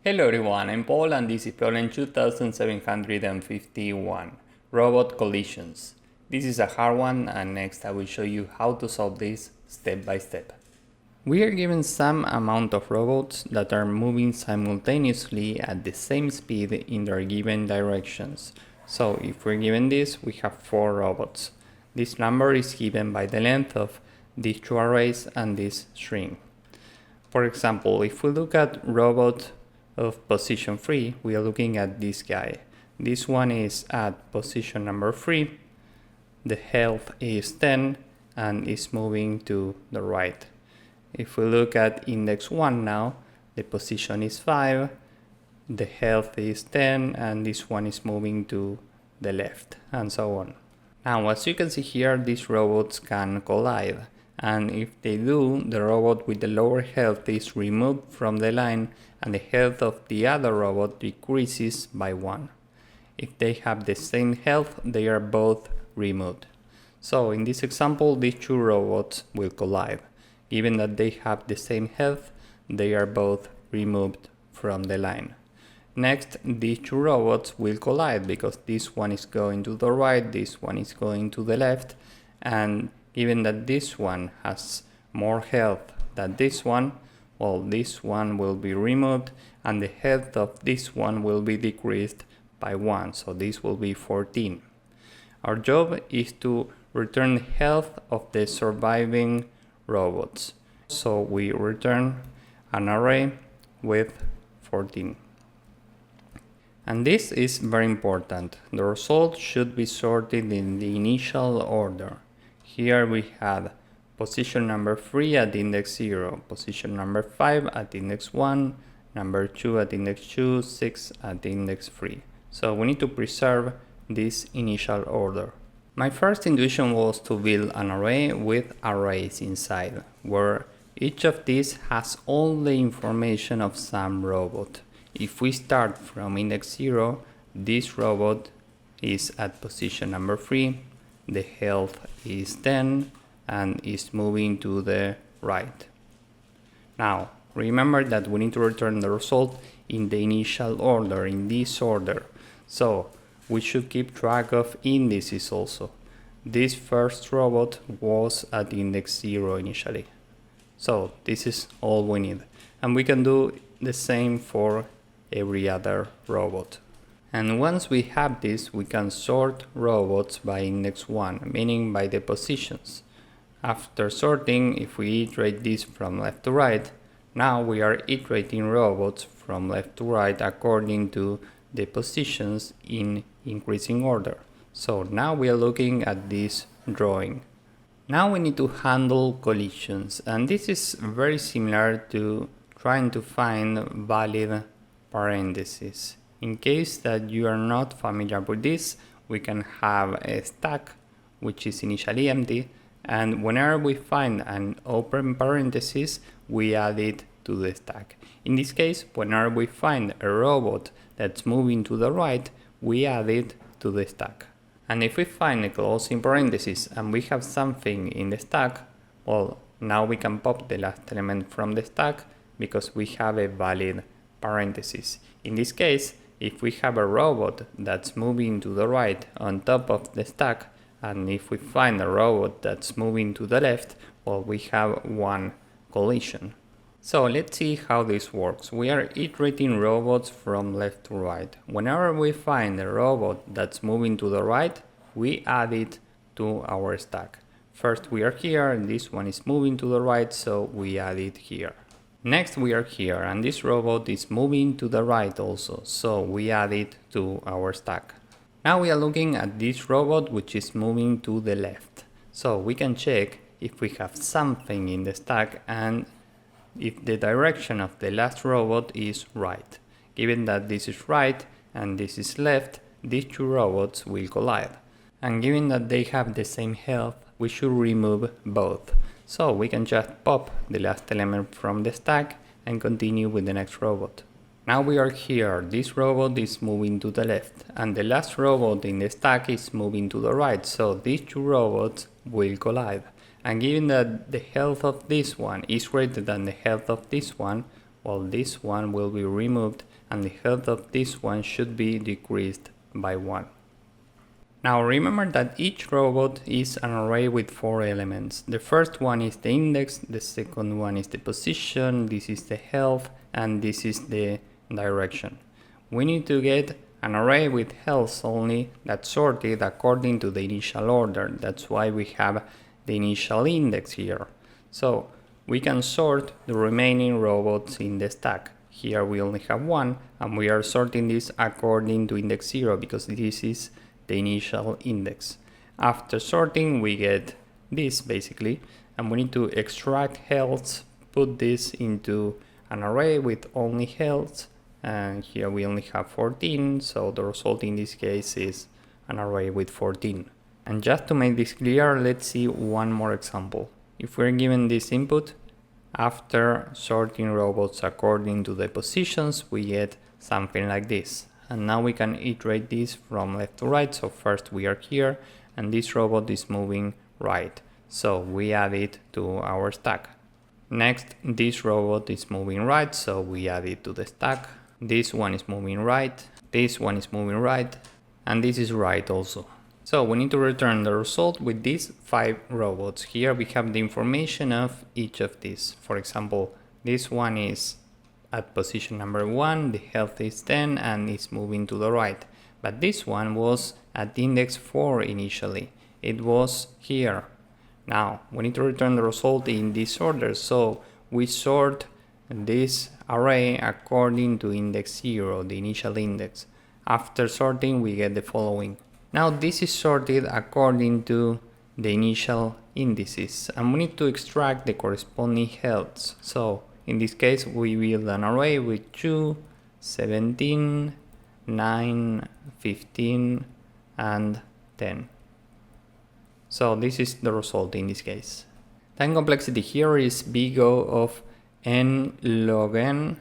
Hello everyone, I'm Paul and this is problem 2751, Robot Collisions. This is a hard one and next I will show you how to solve this step by step. We are given some amount of robots that are moving simultaneously at the same speed in their given directions. So if we're given this, we have 4 robots. This number is given by the length of these 2 arrays and this string. For example, if we look at robot of position 3, we are looking at this guy. This one is at position number 3, the health is 10 and is moving to the right. If we look at index 1 now, the position is 5, the health is 10 and this one is moving to the left and so on. Now as you can see here, these robots can collide. And if they do, the robot with the lower health is removed from the line and the health of the other robot decreases by 1. If they have the same health, they are both removed. So in this example, these 2 robots will collide. Given that they have the same health, they are both removed from the line. Next, these 2 robots will collide because this one is going to the right, this one is going to the left, and given that this one has more health than this one, well, this one will be removed and the health of this one will be decreased by 1, so this will be 14. Our job is to return the health of the surviving robots. So we return an array with 14. And this is very important. The results should be sorted in the initial order. Here we have position number 3 at index 0, position number 5 at index 1, number 2 at index 2, 6 at index 3. So we need to preserve this initial order. My first intuition was to build an array with arrays inside, where each of these has all the information of some robot. If we start from index 0, this robot is at position number 3, the health is 10 and is moving to the right. Now, remember that we need to return the result in the initial order, in this order. So, we should keep track of indices also. This first robot was at index 0 initially. So, this is all we need. And we can do the same for every other robot. And once we have this, we can sort robots by index 1, meaning by the positions. After sorting, if we iterate this from left to right, now we are iterating robots from left to right according to the positions in increasing order. So now we are looking at this drawing. Now we need to handle collisions, and this is very similar to trying to find valid parentheses. In case that you are not familiar with this, we can have a stack which is initially empty, and whenever we find an open parenthesis, we add it to the stack. In this case, whenever we find a robot that's moving to the right, we add it to the stack. And if we find a closing parenthesis and we have something in the stack, well, now we can pop the last element from the stack because we have a valid parenthesis. In this case, if we have a robot that's moving to the right on top of the stack, and if we find a robot that's moving to the left, well, we have one collision. So let's see how this works. We are iterating robots from left to right. Whenever we find a robot that's moving to the right, we add it to our stack. First we are here, and this one is moving to the right, so we add it here. Next we are here, and this robot is moving to the right also, so we add it to our stack. Now we are looking at this robot which is moving to the left. So we can check if we have something in the stack and if the direction of the last robot is right. Given that this is right and this is left, these 2 robots will collide. And given that they have the same health, we should remove both. So we can just pop the last element from the stack and continue with the next robot. Now we are here, this robot is moving to the left and the last robot in the stack is moving to the right, so these 2 robots will collide. And given that the health of this one is greater than the health of this one, well, this one will be removed and the health of this one should be decreased by 1. Now remember that each robot is an array with 4 elements. The first one is the index, the second one is the position, this is the health, and this is the direction. We need to get an array with health only that's sorted according to the initial order. That's why we have the initial index here. So we can sort the remaining robots in the stack. Here we only have 1, and we are sorting this according to index 0 because this is the initial index. After sorting we get this basically, and we need to extract health, put this into an array with only health, and here we only have 14, so the result in this case is an array with 14. And just to make this clear, let's see one more example. If we're given this input, after sorting robots according to the positions, we get something like this. And now we can iterate this from left to right. So first we are here and this robot is moving right. So we add it to our stack. Next, this robot is moving right, so we add it to the stack. This one is moving right, this one is moving right, and this is right also. So we need to return the result with these 5 robots. Here we have the information of each of these. For example, this one is at position number 1, the health is 10 and is moving to the right. But this one was at index 4 initially. It was here. Now we need to return the result in this order. So we sort this array according to index 0, the initial index. After sorting we get the following. Now this is sorted according to the initial indices and we need to extract the corresponding healths. So in this case, we build an array with 2, 17, 9, 15, and 10. So this is the result in this case. Time complexity here is big O of n log n,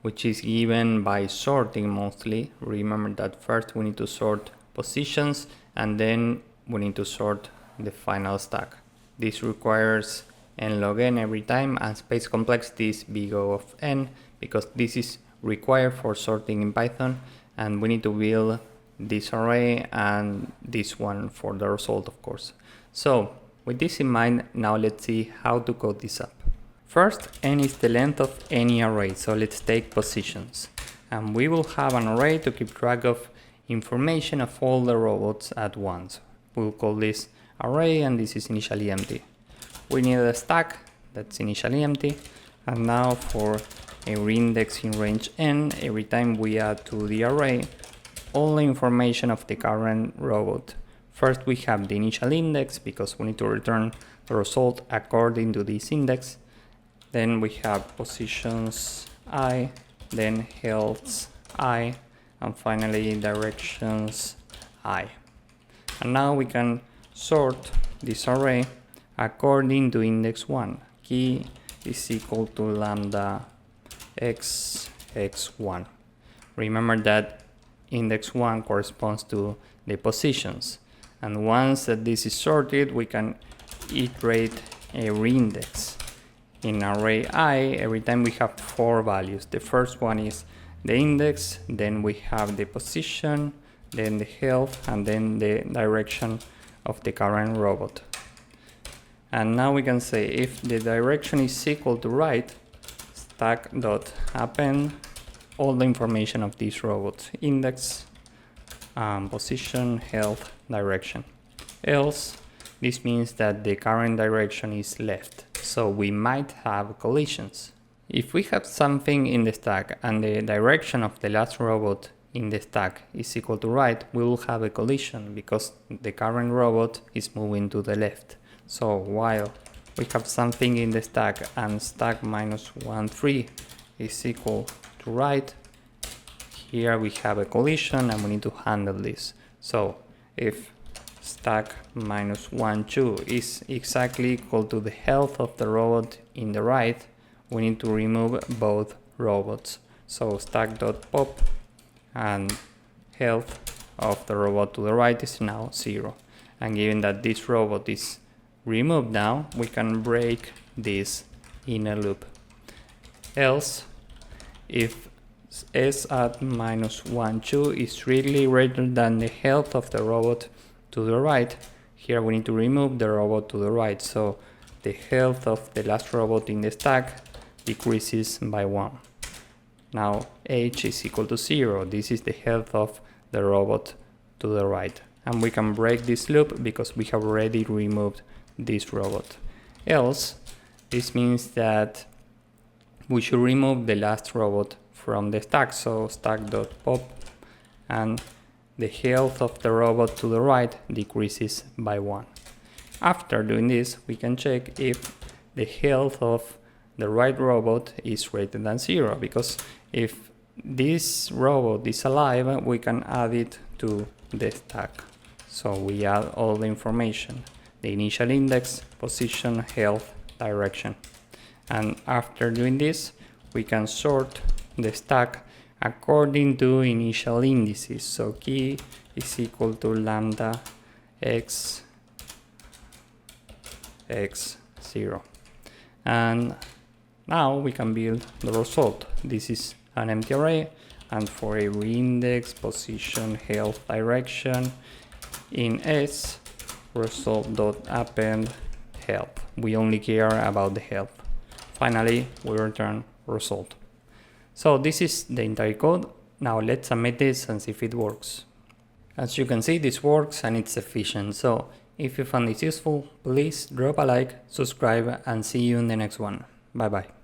which is given by sorting mostly. Remember that first we need to sort positions and then we need to sort the final stack. This requires n log n every time, and space complexity is big O of n because this is required for sorting in Python, and we need to build this array and this one for the result, of course. So with this in mind, now let's see how to code this up. First, n is the length of any array, so let's take positions, and we will have an array to keep track of information of all the robots at once. We'll call this array and this is initially empty. We need a stack that's initially empty, and now for a reindex in range n, every time we add to the array all the information of the current robot. First we have the initial index because we need to return the result according to this index. Then we have positions I, then healths I, and finally directions I. And now we can sort this array according to index 1. Key is equal to lambda x x1. Remember that index 1 corresponds to the positions, and once that this is sorted we can iterate a reindex in array I every time we have 4 values. The first one is the index, then we have the position, then the health, and then the direction of the current robot. And now we can say if the direction is equal to right, stack.append all the information of these robots: index, position, health, direction. Else, this means that the current direction is left, so we might have collisions. If we have something in the stack and the direction of the last robot in the stack is equal to right, we will have a collision because the current robot is moving to the left. So while we have something in the stack and stack minus 1, 3 is equal to right, here we have a collision and we need to handle this. So if stack minus 1, 2 is exactly equal to the health of the robot in the right, we need to remove both robots. So stack.pop and health of the robot to the right is now 0. And given that this robot is removed now, we can break this in a loop. Else, if s at minus 1, 2 is really greater than the health of the robot to the right, here we need to remove the robot to the right, so the health of the last robot in the stack decreases by 1. Now h is equal to 0, this is the health of the robot to the right. And we can break this loop because we have already removed this robot. Else, this means that we should remove the last robot from the stack, so stack.pop, and the health of the robot to the right decreases by 1. After doing this, we can check if the health of the right robot is greater than 0, because if this robot is alive, we can add it to the stack. So we add all the information, the initial index, position, health, direction. And after doing this, we can sort the stack according to initial indices. So key is equal to lambda x 0. And now we can build the result. This is an empty array, and for every index, position, health, direction, in S, result.append health. We only care about the health. Finally, we return result. So this is the entire code. Now let's submit this and see if it works. As you can see, this works and it's efficient. So if you found this useful, please drop a like, subscribe, and see you in the next one. Bye bye.